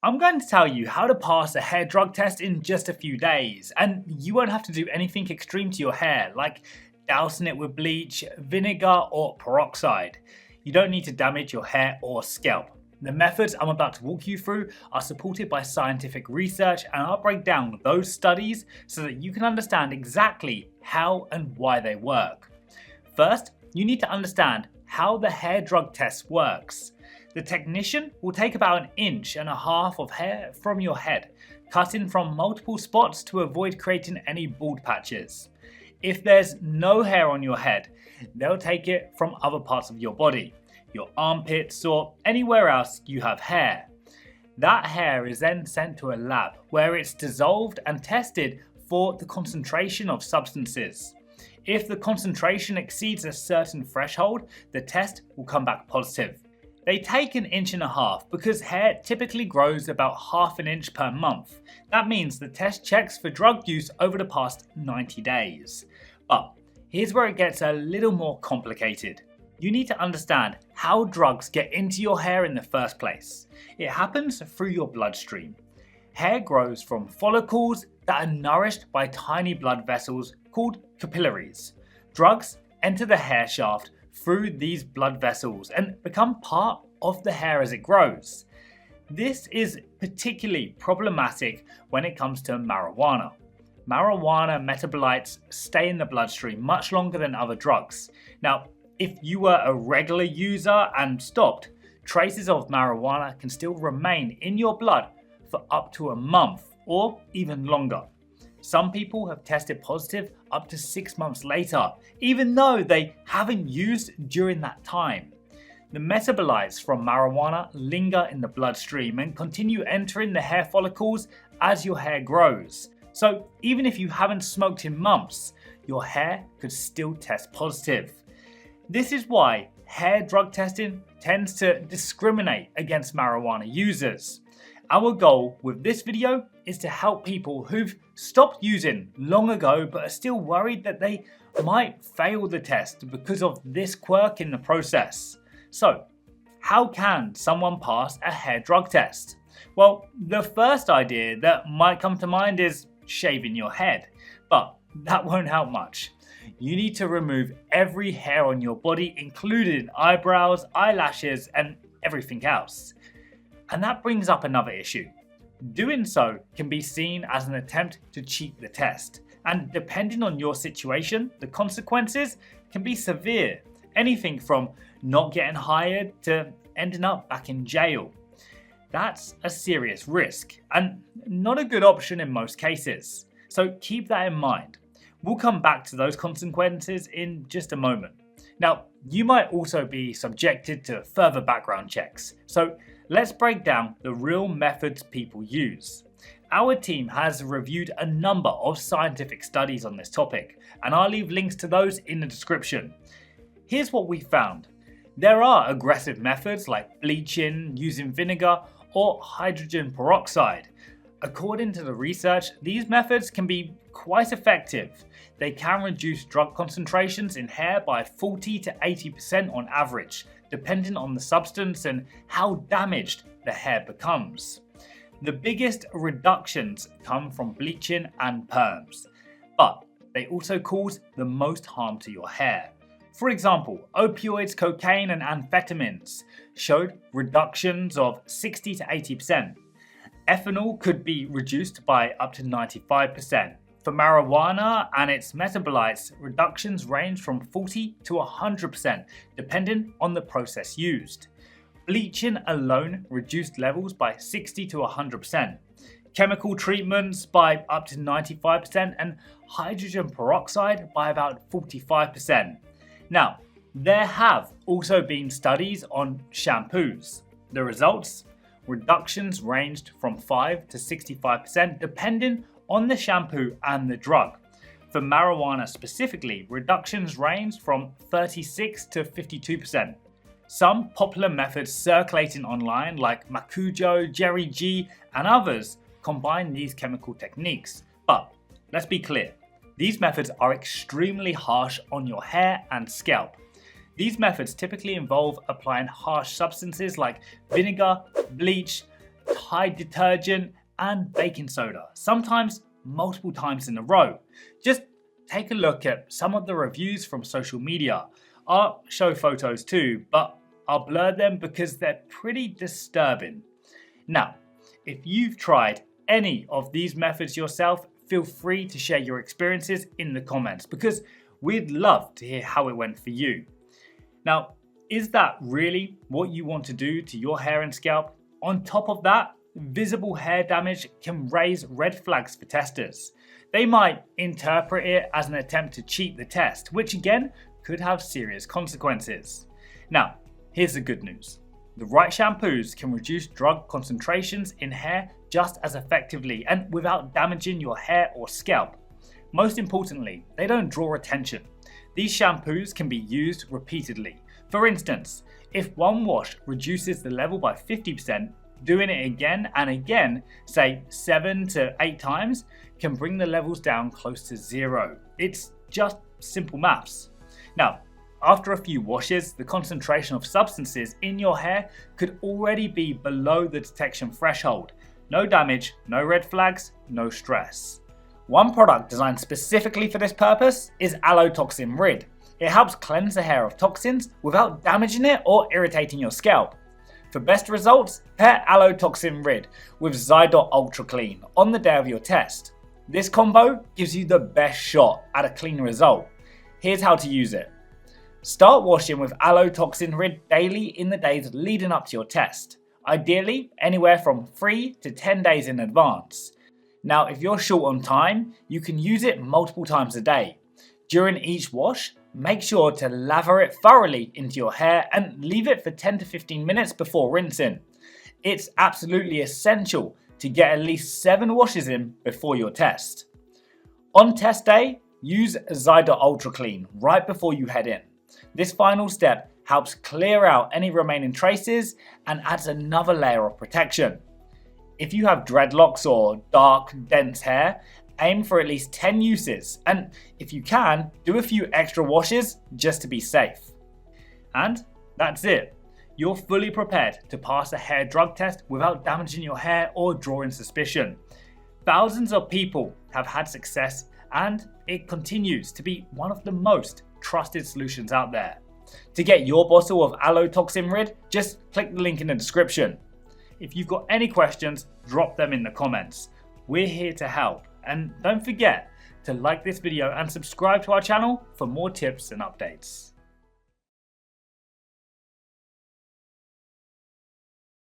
I'm going to tell you how to pass a hair drug test in just a few days, and you won't have to do anything extreme to your hair, like dousing it with bleach, vinegar, or peroxide. You don't need to damage your hair or scalp. The methods I'm about to walk you through are supported by scientific research, and I'll break down those studies so that you can understand exactly how and why they work. First, you need to understand how the hair drug test works. The technician will take about 1.5 inches of hair from your head, cutting from multiple spots to avoid creating any bald patches. If there's no hair on your head, they'll take it from other parts of your body, your armpits or anywhere else you have hair. That hair is then sent to a lab where it's dissolved and tested for the concentration of substances. If the concentration exceeds a certain threshold, the test will come back positive. They take 1.5 inches because hair typically grows about 0.5 inch per month. That means the test checks for drug use over the past 90 days. But here's where it gets a little more complicated. You need to understand how drugs get into your hair in the first place. It happens through your bloodstream. Hair grows from follicles that are nourished by tiny blood vessels called capillaries. Drugs enter the hair shaft through these blood vessels and become part of the hair as it grows. This is particularly problematic when it comes to marijuana. Marijuana metabolites stay in the bloodstream much longer than other drugs. Now, if you were a regular user and stopped, traces of marijuana can still remain in your blood for up to a month or even longer. Some people have tested positive up to 6 months later, even though they haven't used during that time. The metabolites from marijuana linger in the bloodstream and continue entering the hair follicles as your hair grows. So even if you haven't smoked in months, your hair could still test positive. This is why hair drug testing tends to discriminate against marijuana users. Our goal with this video is to help people who've stopped using long ago but are still worried that they might fail the test because of this quirk in the process. So, how can someone pass a hair drug test? Well, the first idea that might come to mind is shaving your head, but that won't help much. You need to remove every hair on your body, including eyebrows, eyelashes, and everything else. And that brings up another issue. Doing so can be seen as an attempt to cheat the test, and depending on your situation, the consequences can be severe. Anything from not getting hired to ending up back in jail. That's a serious risk, and not a good option in most cases. So keep that in mind. We'll come back to those consequences in just a moment. Now, you might also be subjected to further background checks. So let's break down the real methods people use. Our team has reviewed a number of scientific studies on this topic, and I'll leave links to those in the description. Here's what we found. There are aggressive methods like bleaching, using vinegar, or hydrogen peroxide. According to the research, these methods can be quite effective. They can reduce drug concentrations in hair by 40 to 80% on average, depending on the substance and how damaged the hair becomes. The biggest reductions come from bleaching and perms, but they also cause the most harm to your hair. For example, opioids, cocaine, and amphetamines showed reductions of 60 to 80%. Ethanol could be reduced by up to 95%. For marijuana and its metabolites, reductions range from 40 to 100%, depending on the process used. Bleaching alone reduced levels by 60 to 100%. Chemical treatments by up to 95%, and hydrogen peroxide by about 45%. Now, there have also been studies on shampoos. The results? Reductions ranged from 5 to 65% depending on the shampoo and the drug. For marijuana specifically, reductions ranged from 36 to 52%. Some popular methods circulating online like Macujo, Jerry G, and others combine these chemical techniques. But let's be clear, these methods are extremely harsh on your hair and scalp. These methods typically involve applying harsh substances like vinegar, bleach, Tide detergent, and baking soda, sometimes multiple times in a row. Just take a look at some of the reviews from social media. I'll show photos too, but I'll blur them because they're pretty disturbing. Now, if you've tried any of these methods yourself, feel free to share your experiences in the comments because we'd love to hear how it went for you. Now, is that really what you want to do to your hair and scalp? On top of that, visible hair damage can raise red flags for testers. They might interpret it as an attempt to cheat the test, which again could have serious consequences. Now, here's the good news. The right shampoos can reduce drug concentrations in hair just as effectively and without damaging your hair or scalp. Most importantly, they don't draw attention. These shampoos can be used repeatedly. For instance, if one wash reduces the level by 50%, doing it again and again, say 7 to 8 times, can bring the levels down close to zero. It's just simple maths. Now, after a few washes, the concentration of substances in your hair could already be below the detection threshold. No damage, no red flags, no stress. One product designed specifically for this purpose is Aloe Toxin Rid. It helps cleanse the hair of toxins without damaging it or irritating your scalp. For best results, pair Aloe Toxin Rid with Zydot Ultra Clean on the day of your test. This combo gives you the best shot at a clean result. Here's how to use it. Start washing with Aloe Toxin Rid daily in the days leading up to your test. Ideally, anywhere from 3 to 10 days in advance. Now, if you're short on time, you can use it multiple times a day. During each wash, make sure to lather it thoroughly into your hair and leave it for 10 to 15 minutes before rinsing. It's absolutely essential to get at least 7 washes in before your test. On test day, use Zydot Ultra Clean right before you head in. This final step helps clear out any remaining traces and adds another layer of protection. If you have dreadlocks or dark, dense hair, aim for at least 10 uses, and if you can, do a few extra washes just to be safe. And that's it. You're fully prepared to pass a hair drug test without damaging your hair or drawing suspicion. Thousands of people have had success, and it continues to be one of the most trusted solutions out there. To get your bottle of Aloe Toxin Rid, just click the link in the description. If you've got any questions, drop them in the comments. We're here to help. And don't forget to like this video and subscribe to our channel for more tips and updates.